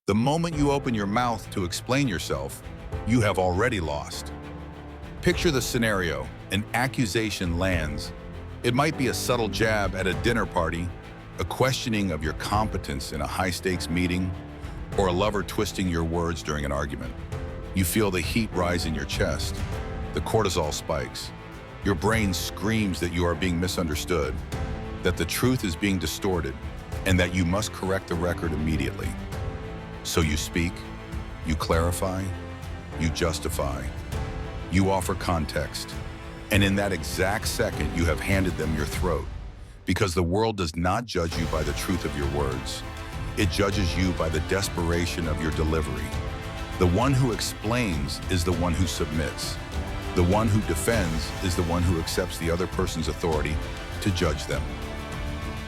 The moment you open your mouth to explain yourself, you have already lost. Picture the scenario. An accusation lands. It might be a subtle jab at a dinner party, a questioning of your competence in a high-stakes meeting, or a lover twisting your words during an argument. You feel the heat rise in your chest. The cortisol spikes. Your brain screams that you are being misunderstood, that the truth is being distorted, and that you must correct the record immediately. So you speak, you clarify, you justify, you offer context, and in that exact second you have handed them your throat, because the world does not judge you by the truth of your words. It judges you by the desperation of your delivery. The one who explains is the one who submits. The one who defends is the one who accepts the other person's authority to judge them.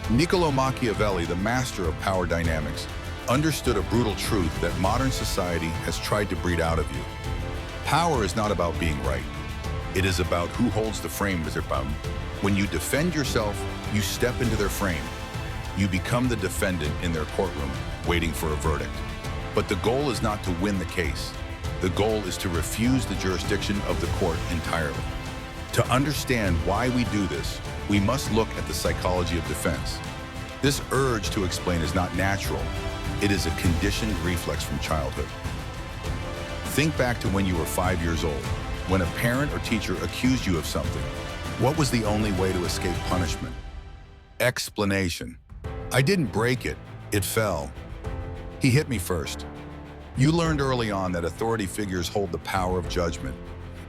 Niccolò Machiavelli, the master of power dynamics, understood a brutal truth that modern society has tried to breed out of you. Power is not about being right. It is about who holds the frame with their thumb. When you defend yourself, you step into their frame. You become the defendant in their courtroom, waiting for a verdict. But the goal is not to win the case. The goal is to refuse the jurisdiction of the court entirely. To understand why we do this, we must look at the psychology of defense. This urge to explain is not natural. It is a conditioned reflex from childhood. Think back to when you were 5 years old, when a parent or teacher accused you of something. What was the only way to escape punishment? Explanation. I didn't break it, it fell. He hit me first. You learned early on that authority figures hold the power of judgment,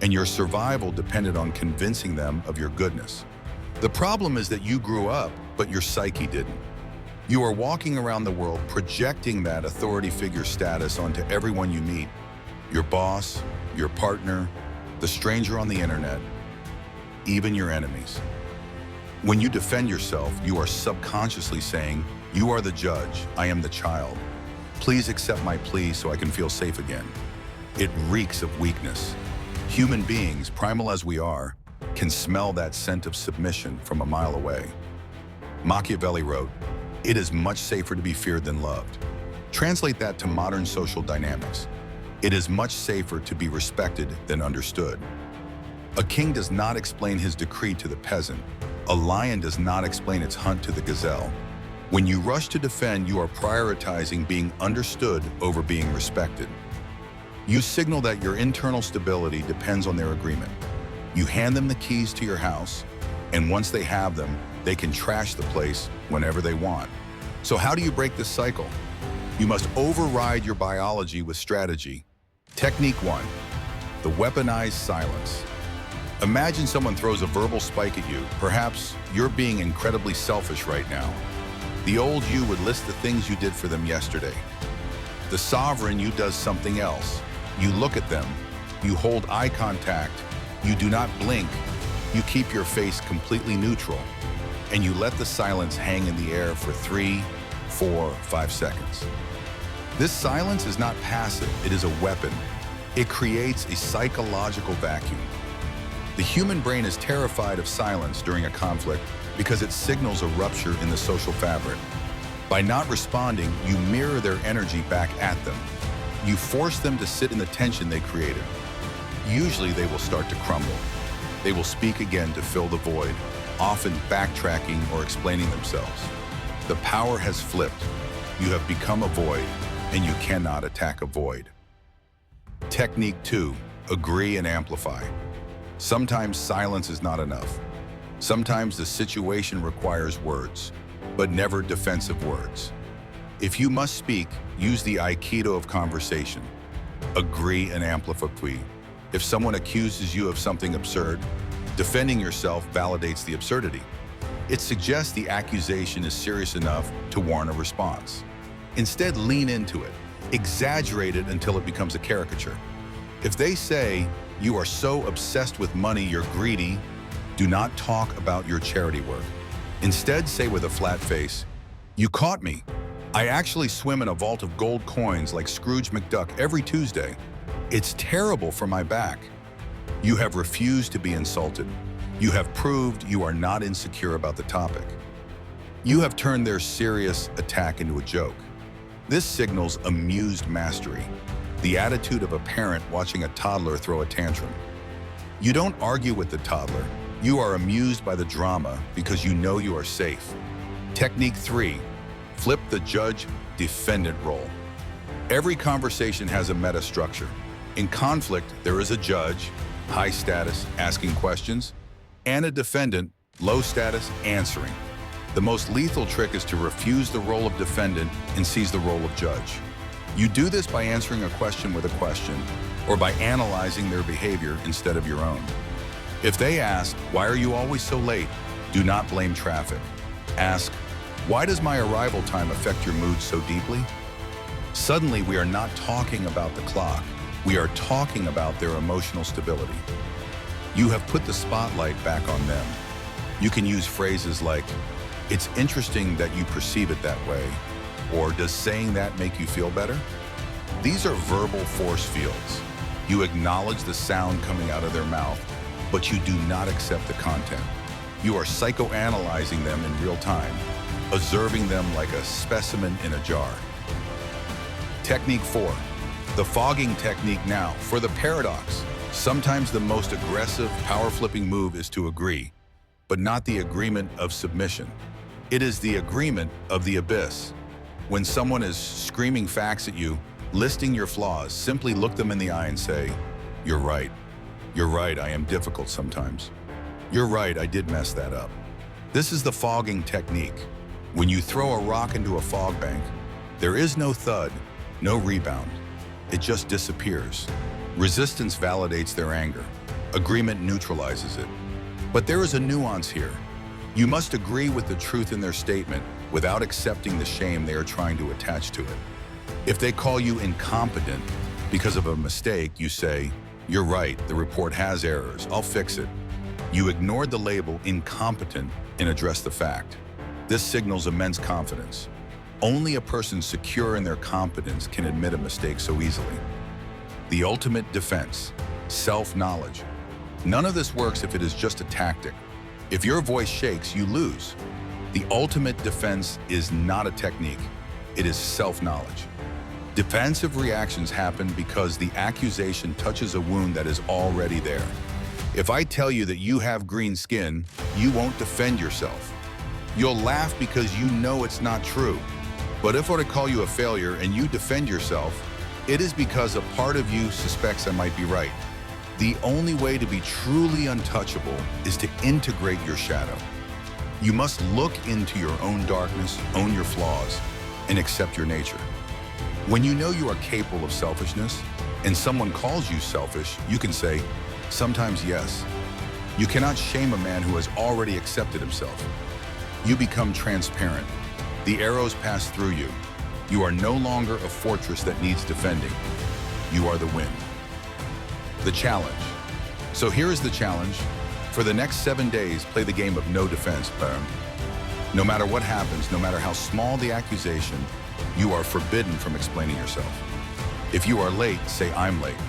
and your survival depended on convincing them of your goodness. The problem is that you grew up, but your psyche didn't. You are walking around the world projecting that authority figure status onto everyone you meet. Your boss, your partner, the stranger on the internet, even your enemies. When you defend yourself, you are subconsciously saying, "You are the judge, I am the child. Please accept my plea so I can feel safe again." It reeks of weakness. Human beings, primal as we are, can smell that scent of submission from a mile away. Machiavelli wrote, "It is much safer to be feared than loved." Translate that to modern social dynamics. It is much safer to be respected than understood. A king does not explain his decree to the peasant. A lion does not explain its hunt to the gazelle. When you rush to defend, you are prioritizing being understood over being respected. You signal that your internal stability depends on their agreement. You hand them the keys to your house, and once they have them, they can trash the place whenever they want. So how do you break this cycle? You must override your biology with strategy. Technique 1, the weaponized silence. Imagine someone throws a verbal spike at you. Perhaps you're being incredibly selfish right now. The old you would list the things you did for them yesterday. The sovereign you does something else. You look at them, you hold eye contact, you do not blink, you keep your face completely neutral, and you let the silence hang in the air for 3, 4, 5 seconds. This silence is not passive, it is a weapon. It creates a psychological vacuum. The human brain is terrified of silence during a conflict because it signals a rupture in the social fabric. By not responding, you mirror their energy back at them. You force them to sit in the tension they created. Usually they will start to crumble. They will speak again to fill the void, often backtracking or explaining themselves. The power has flipped. You have become a void, and you cannot attack a void. Technique 2, agree and amplify. Sometimes silence is not enough. Sometimes the situation requires words, but never defensive words. If you must speak, use the Aikido of conversation. Agree and amplify. If someone accuses you of something absurd, defending yourself validates the absurdity. It suggests the accusation is serious enough to warrant a response. Instead, lean into it. Exaggerate it until it becomes a caricature. If they say, "You are so obsessed with money, you're greedy," do not talk about your charity work. Instead, say with a flat face, "You caught me. I actually swim in a vault of gold coins like Scrooge McDuck every Tuesday. It's terrible for my back." You have refused to be insulted. You have proved you are not insecure about the topic. You have turned their serious attack into a joke. This signals amused mastery, the attitude of a parent watching a toddler throw a tantrum. You don't argue with the toddler. You are amused by the drama because you know you are safe. Technique 3, flip the judge-defendant role. Every conversation has a meta structure. In conflict, there is a judge, high status, asking questions, and a defendant, low status, answering. The most lethal trick is to refuse the role of defendant and seize the role of judge. You do this by answering a question with a question, or by analyzing their behavior instead of your own. If they ask, "Why are you always so late?" do not blame traffic. Ask, "Why does my arrival time affect your mood so deeply?" Suddenly, we are not talking about the clock. We are talking about their emotional stability. You have put the spotlight back on them. You can use phrases like, "It's interesting that you perceive it that way," or "Does saying that make you feel better?" These are verbal force fields. You acknowledge the sound coming out of their mouth, but you do not accept the content. You are psychoanalyzing them in real time, observing them like a specimen in a jar. Technique 4, the fogging technique now. For the paradox, sometimes the most aggressive, power-flipping move is to agree, but not the agreement of submission. It is the agreement of the abyss. When someone is screaming facts at you, listing your flaws, simply look them in the eye and say, "You're right. You're right, I am difficult sometimes. You're right, I did mess that up." This is the fogging technique. When you throw a rock into a fog bank, there is no thud, no rebound. It just disappears. Resistance validates their anger. Agreement neutralizes it. But there is a nuance here. You must agree with the truth in their statement without accepting the shame they are trying to attach to it. If they call you incompetent because of a mistake, you say, "You're right, the report has errors, I'll fix it." You ignored the label incompetent and addressed the fact. This signals immense confidence. Only a person secure in their competence can admit a mistake so easily. The ultimate defense, self-knowledge. None of this works if it is just a tactic. If your voice shakes, you lose. The ultimate defense is not a technique, it is self-knowledge. Defensive reactions happen because the accusation touches a wound that is already there. If I tell you that you have green skin, you won't defend yourself. You'll laugh because you know it's not true. But if I were to call you a failure and you defend yourself, it is because a part of you suspects I might be right. The only way to be truly untouchable is to integrate your shadow. You must look into your own darkness, own your flaws, and accept your nature. When you know you are capable of selfishness, and someone calls you selfish, you can say, "Sometimes yes." You cannot shame a man who has already accepted himself. You become transparent. The arrows pass through you. You are no longer a fortress that needs defending. You are the wind. The challenge. So here is the challenge. For the next 7 days, play the game of no defense. No matter what happens, no matter how small the accusation, you are forbidden from explaining yourself. If you are late, say "I'm late."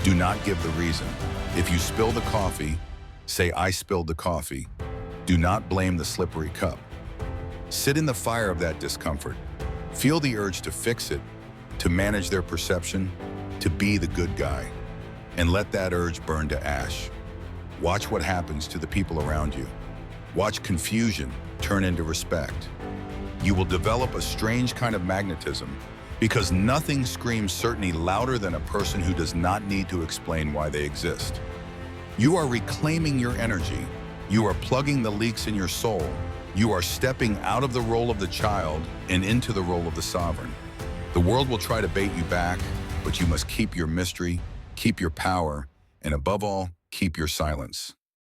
Do not give the reason. If you spill the coffee, say "I spilled the coffee." Do not blame the slippery cup. Sit in the fire of that discomfort. Feel the urge to fix it, to manage their perception, to be the good guy. And let that urge burn to ash. Watch what happens to the people around you. Watch confusion turn into respect. You will develop a strange kind of magnetism because nothing screams certainty louder than a person who does not need to explain why they exist. You are reclaiming your energy. You are plugging the leaks in your soul. You are stepping out of the role of the child and into the role of the sovereign. The world will try to bait you back, but you must keep your mystery, keep your power, and above all, keep your silence.